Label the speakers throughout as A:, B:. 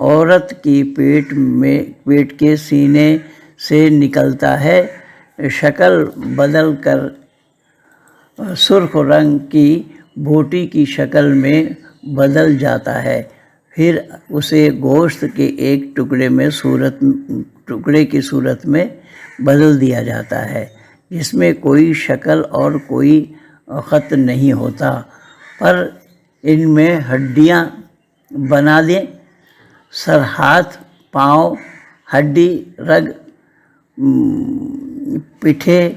A: عورت کی پیٹ کے سینے سے نکلتا ہے، شکل بدل کر سرخ رنگ کی بوٹی کی شکل میں بدل جاتا ہے، پھر اسے گوشت کے ایک ٹکڑے کی صورت میں بدل دیا جاتا ہے، جس میں کوئی شکل اور کوئی خط نہیں ہوتا، پر ان میں ہڈیاں بنا دیں، سر، ہاتھ، پاؤں، ہڈی، رگ، پٹھے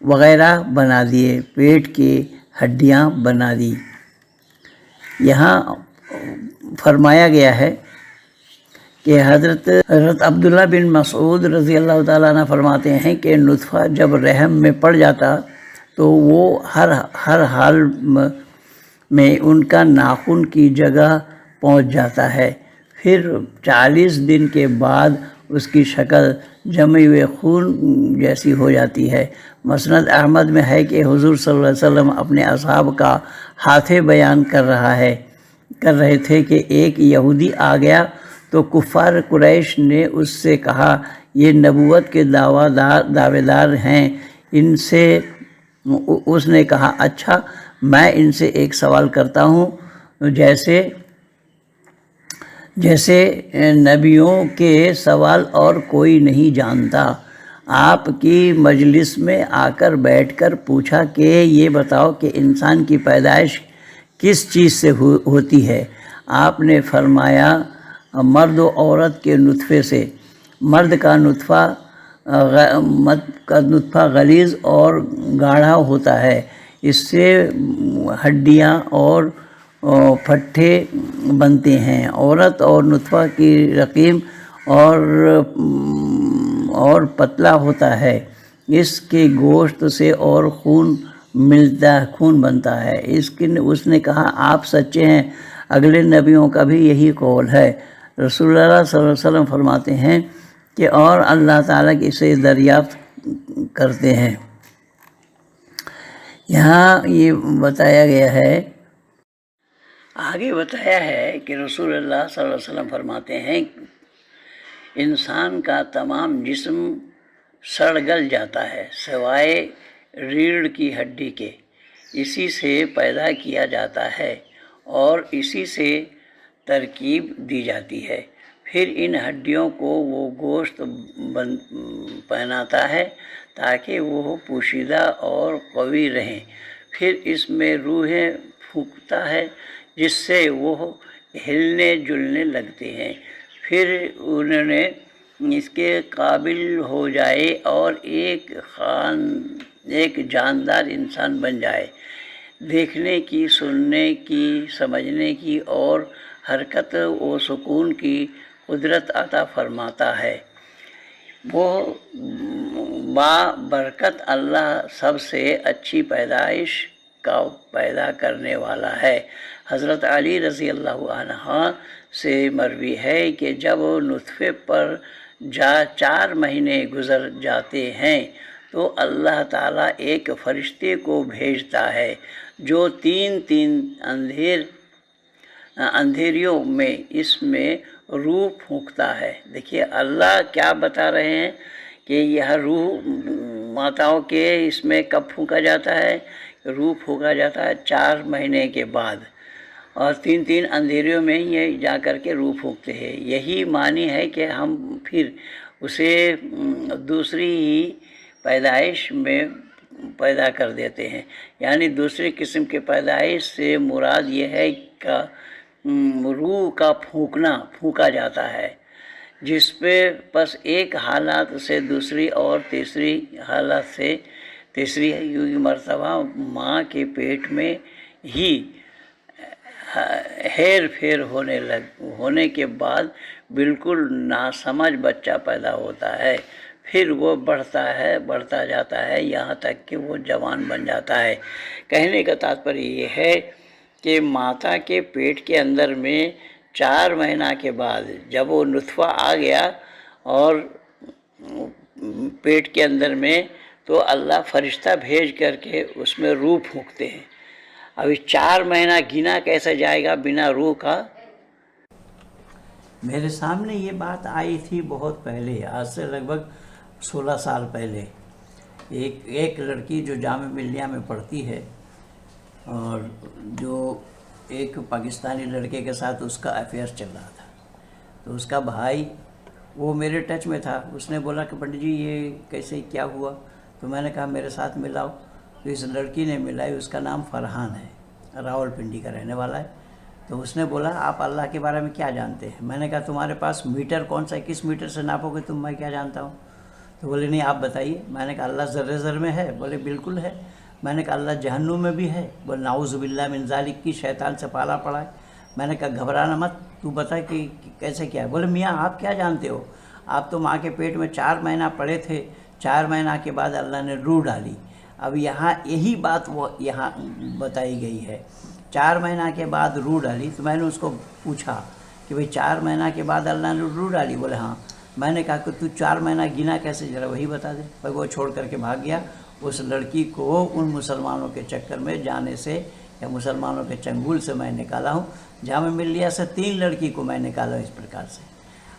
A: وغیرہ بنا دیے، پیٹ کی ہڈیاں بنا دی۔ یہاں فرمایا گیا ہے کہ حضرت عبداللہ بن مسعود رضی اللہ تعالیٰ عنہ فرماتے ہیں کہ نطفہ جب رحم میں پڑ جاتا تو وہ ہر حال میں ان کا ناخن کی جگہ پہنچ جاتا ہے، پھر 40 دن کے بعد اس کی شکل جمے ہوئے خون جیسی ہو جاتی ہے۔ مسند احمد میں ہے کہ حضور صلی اللہ علیہ وسلم اپنے اصحاب کا حادثہ بیان کر رہے تھے کہ ایک یہودی آ گیا تو کفار قریش نے اس سے کہا، یہ نبوت کے دعوے دار ہیں، ان سے۔ اس نے کہا، اچھا، میں ان سے ایک سوال کرتا ہوں، جیسے نبیوں کے سوال اور کوئی نہیں جانتا۔ آپ کی مجلس میں آ کر بیٹھ کر پوچھا کہ یہ بتاؤ کہ انسان کی پیدائش کس چیز سے ہوتی ہے؟ آپ نے فرمایا، مرد و عورت کے نطفے سے۔ مرد کا نطفہ غلیظ اور گاڑھا ہوتا ہے، اس سے ہڈیاں اور پٹھے بنتے ہیں۔ عورت اور نطفہ کی رقیم اور پتلا ہوتا ہے، اس کے گوشت سے اور خون بنتا ہے۔ اس نے کہا، آپ سچے ہیں، اگلے نبیوں کا بھی یہی قول ہے۔ رسول اللہ صلی اللہ علیہ وسلم فرماتے ہیں کہ اور اللہ تعالیٰ اسے دریافت کرتے ہیں۔ یہاں یہ بتایا گیا ہے، آگے بتایا ہے کہ رسول اللہ صلی اللہ علیہ وسلم فرماتے ہیں، انسان کا تمام جسم سڑ گل جاتا ہے سوائے ریڑھ کی ہڈی کے، اسی سے پیدا کیا جاتا ہے اور اسی سے ترکیب دی جاتی ہے، پھر ان ہڈیوں کو وہ گوشت پہناتا ہے تاکہ وہ پوشیدہ اور قوی رہیں، پھر اس میں روحیں پھونکتا ہے جس سے وہ ہلنے جلنے لگتے ہیں، پھر انہیں اس کے قابل ہو جائے اور ایک جاندار انسان بن جائے، دیکھنے کی، سننے کی، سمجھنے کی اور حرکت و سکون کی قدرت عطا فرماتا ہے۔ وہ برکت اللہ سب سے اچھی پیدائش کا پیدا کرنے والا ہے۔ حضرت علی رضی اللہ عنہ سے مروی ہے کہ جب نطفے پر 4 مہینے گزر جاتے ہیں تو اللہ تعالیٰ ایک فرشتے کو بھیجتا ہے جو 3 اندھیریوں میں اس میں روح پھونکتا ہے۔ دیکھیے اللہ کیا بتا رہے ہیں کہ یہ روح ماتاؤں کے اس میں کب پھونکا جاتا ہے؟ روح پھونکا جاتا ہے 4 مہینے کے بعد، اور 3 اندھیریوں میں یہ جا کر کے روح پھونکتے ہیں۔ یہی معنی ہے کہ ہم پھر اسے دوسری ہی پیدائش میں پیدا کر دیتے ہیں، یعنی دوسری قسم کی پیدائش سے مراد یہ ہے کہ روح کا پھونکا جاتا ہے، جس پہ پس ایک حالت سے دوسری اور تیسری حالت سے تیسری مرتبہ ماں کے پیٹ میں ہی ہیر پھیر ہونے کے بعد بالکل ناسمجھ بچہ پیدا ہوتا ہے، پھر وہ بڑھتا جاتا ہے یہاں تک کہ وہ جوان بن جاتا ہے۔ کہنے کا تاتپریہ یہ ہے کہ ماتا کے پیٹ کے اندر میں 4 مہینہ کے بعد جب وہ نطفہ آ گیا اور پیٹ کے اندر میں، تو اللہ فرشتہ بھیج کر کے اس میں روح پھونکتے ہیں۔ ابھی 4 مہینہ گنا کیسے جائے گا بنا روح کا؟ میرے سامنے یہ بات آئی تھی بہت پہلے، آج سے لگ بھگ 16 سال پہلے۔ ایک لڑکی جو جامعہ ملیہ میں پڑھتی ہے اور جو ایک پاکستانی لڑکے کے ساتھ اس کا افیئر چل رہا تھا، تو اس کا بھائی وہ میرے ٹچ میں تھا، اس نے بولا کہ پنڈت جی یہ کیسے کیا ہوا؟ تو میں نے کہا میرے ساتھ ملاؤ، تو اس لڑکی نے ملائی، اس کا نام فرحان ہے، راول پنڈی کا رہنے والا ہے۔ تو اس نے بولا آپ اللہ کے بارے میں کیا جانتے ہیں؟ میں نے کہا تمہارے پاس میٹر کون سا ہے، کس میٹر سے ناپو گے تم، میں کیا جانتا ہوں؟ تو بولے نہیں آپ بتائیے۔ میں نے کہا اللہ ذرے ذر میں ہے؟ بولے بالکل ہے۔ میں نے کہا اللہ جہنم میں بھی ہے؟ بولے نعوذ باللہ من ذالک، کی شیطان سے پالا پڑا ہے۔ میں نے کہا گھبرانا مت، تو بتا کہ کیسے کیا ہے؟ بولے میاں آپ کیا جانتے ہو؟ آپ تو ماں کے پیٹ میں 4 مہینہ پڑے تھے، 4 مہینہ کے بعد اللہ نے روح ڈالی۔ اب یہاں یہی بات وہ یہاں بتائی گئی ہے، 4 مہینہ کے بعد روح ڈالی۔ تو میں نے اس کو پوچھا کہ بھئی 4 مہینہ کے بعد اللہ نے روح ڈالی؟ بولے ہاں۔ میں نے کہا کہ تو 4 مہینہ گنا کیسے، ذرا وہی بتا دے۔ بھائی وہ چھوڑ کر کے بھاگ گیا۔ اس لڑکی کو ان مسلمانوں کے چکر میں جانے سے یا مسلمانوں کے چنگول سے میں نکالا ہوں۔ جامعہ ملیہ سے 3 لڑکی کو میں نکالا اس پرکار سے۔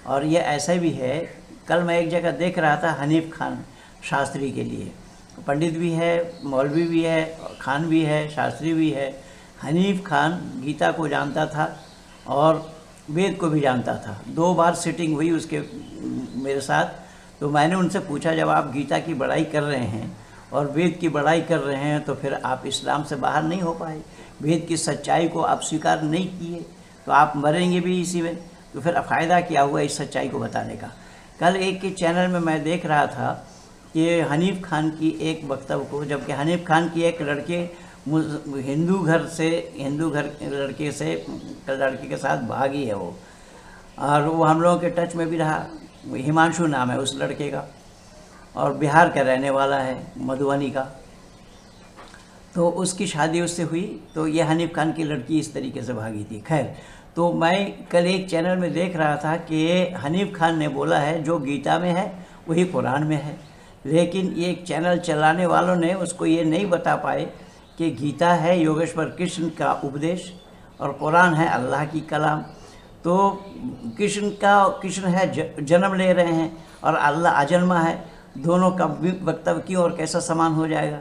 A: اور یہ ایسے بھی ہے، کل میں ایک جگہ دیکھ رہا تھا حنیف خان شاستری کے لیے، پنڈت بھی ہے، مولوی بھی ہے، خان بھی ہے، شاستری بھی ہے۔ حنیف خان گیتا کو جانتا تھا اور وید کو بھی جانتا تھا۔ 2 بار سیٹنگ ہوئی اس کے میرے ساتھ۔ تو میں نے ان سے پوچھا جب آپ گیتا کی بڑائی کر رہے ہیں اور وید کی بڑائی کر رہے ہیں تو پھر آپ اسلام سے باہر نہیں ہو پائے، وید کی سچائی کو آپ سویکار نہیں کیے تو آپ مریں گے بھی اسی میں، تو پھر فائدہ کیا ہوا اس سچائی کو بتانے کا؟ کل ایک کے چینل میں دیکھ رہا تھا کہ حنیف خان کی ایک وکتو کو، جبکہ حنیف خان کی ایک لڑکے ہندو لڑکے کے ساتھ بھاگی ہے وہ، اور وہ ہم لوگوں کے ٹچ میں بھی رہا۔ ہمانشو نام ہے اس لڑکے کا اور بہار کا رہنے والا ہے، مدھوبنی کا۔ تو اس کی شادی اس سے ہوئی، تو یہ حنیف خان کی لڑکی اس طریقے سے بھاگی تھی۔ خیر، تو میں کل ایک چینل میں دیکھ رہا تھا کہ حنیف خان نے بولا ہے جو گیتا میں ہے وہی قرآن میں ہے، لیکن ایک چینل چلانے والوں نے اس کو یہ نہیں بتا پائے کہ گیتا ہے یوگیشور کرشن کا اپدیش اور قرآن ہے اللہ کی کلام۔ تو کرشن ہے جنم لے رہے ہیں اور اللہ اجنما ہے، دونوں کا وکتو کیوں اور کیسا سامان ہو جائے گا؟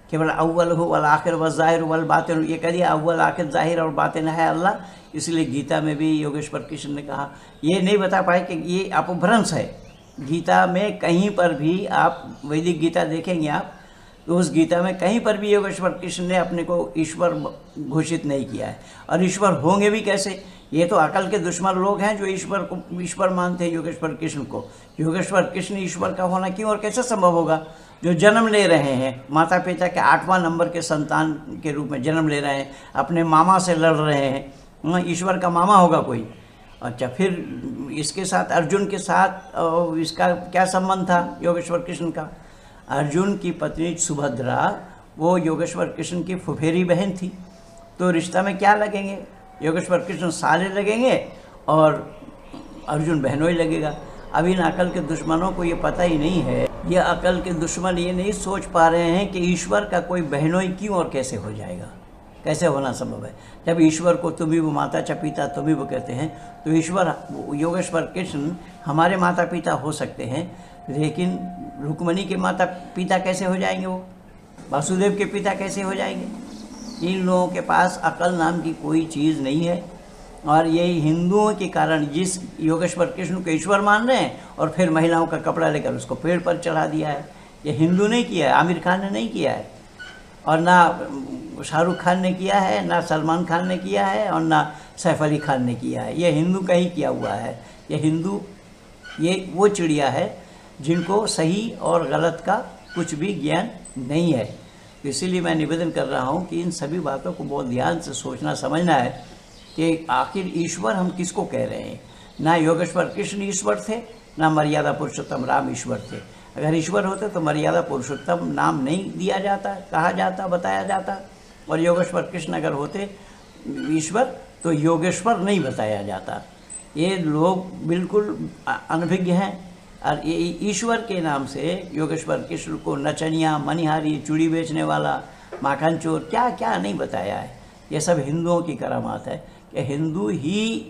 A: کہ بلا اول ہو والآخر والظاہر والباطن، یہ کہہ دیا اول آخر ظاہر اور باطن ہے اللہ، اس لیے گیتا میں بھی یوگیشور کرشن نے کہا۔ یہ نہیں بتا پائے کہ یہ اپبھرنش ہے۔ گیتا میں کہیں پر بھی آپ ویدک گیتا دیکھیں گے آپ تو اس گیتا میں کہیں پر بھی یوگیشور کرشن نے اپنے کو ایشور گھوشت نہیں کیا ہے، اور ایشور ہوں گے بھی کیسے؟ یہ تو عقل کے دشمن لوگ ہیں جو ایشور مانتے ہیں یوگیشور کرشن کو۔ یوگیشور کرشن ایشور کا ہونا کیوں اور کیسے سمبھو ہوگا؟ جو جنم لے رہے ہیں، ماتا پتا کے 8واں نمبر کے سنتان کے روپ میں جنم لے رہے ہیں، اپنے ماما سے لڑ رہے ہیں، ایشور کا ماما ہوگا کوئی؟ اچھا، پھر اس کے ساتھ ارجن کے ساتھ اس کا کیا سمبند تھا یوگیشور کرشن کا؟ ارجن کی پتنی سبھدرا وہ یوگیشور کرشن کی پھپھیری بہن تھی، تو رشتہ میں کیا لگیں گے؟ یوگیشور کرشن سالے لگیں گے اور ارجن بہنوئی لگے گا۔ اب ان عقل کے دشمنوں کو یہ پتہ ہی نہیں ہے، یہ عقل کے دشمن یہ نہیں سوچ پا رہے ہیں کہ ایشور کا کوئی بہنوئی کیوں اور کیسے ہو جائے گا، کیسے ہونا سمبھو ہے؟ جب ایشور کو تم ہی وہ ماتا چ پتا تم ہی وہ کہتے ہیں، تو ایشور یوگیشور کرشن ہمارے ماتا پتا ہو سکتے ہیں، لیکن رکمنی کے ماتا پتا کیسے ہو جائیں گے؟ وہ واسودیو کے پتا کیسے ہو جائیں گے؟ ان لوگوں کے پاس عقل نام کی کوئی چیز نہیں ہے، اور یہی ہندوؤں کے کارن جس یوگیشور کرشن کو ایشور مان رہے ہیں اور پھر مہیلاؤں کا کپڑا لے کر اس کو پیڑ پر چڑھا دیا ہے۔ یہ ہندو نہیں کیا ہے، عامر خان نے نہیں کیا ہے، اور نہ شاہ رخ خان نے کیا ہے، نہ سلمان خان نے کیا ہے، اور نہ سیف علی خان نے کیا ہے۔ یہ ہندو کا ہی کیا ہوا ہے۔ یہ ہندو یہ وہ چڑیا ہے جن کو صحیح اور غلط کا کچھ بھی گیان نہیں ہے۔ اسی لیے میں نویدن کر رہا ہوں کہ ان سبھی باتوں کو بہت دھیان سے سوچنا سمجھنا ہے کہ آخر ایشور ہم کس کو کہہ رہے ہیں؟ نہ یوگیشور کرشن ایشور تھے، نہ مریادا پرشوتم رام ایشور تھے۔ اگر ایشور ہوتے تو مریادا پرشوتم نام نہیں دیا جاتا، کہا جاتا، بتایا جاتا، اور یوگیشور کرشن اگر ہوتے ایشور تو یوگیشور نہیں بتایا جاتا۔ یہ لوگ بالکل انبھگ ہیں، اور یہ ایشور کے نام سے یوگیشور کرشن کو نچنیا، منیہاری، چوڑی بیچنے والا، ماکھن چور، کیا کیا نہیں بتایا ہے۔ یہ سب ہندوؤں کی کرامات ہے کہ ہندو ہی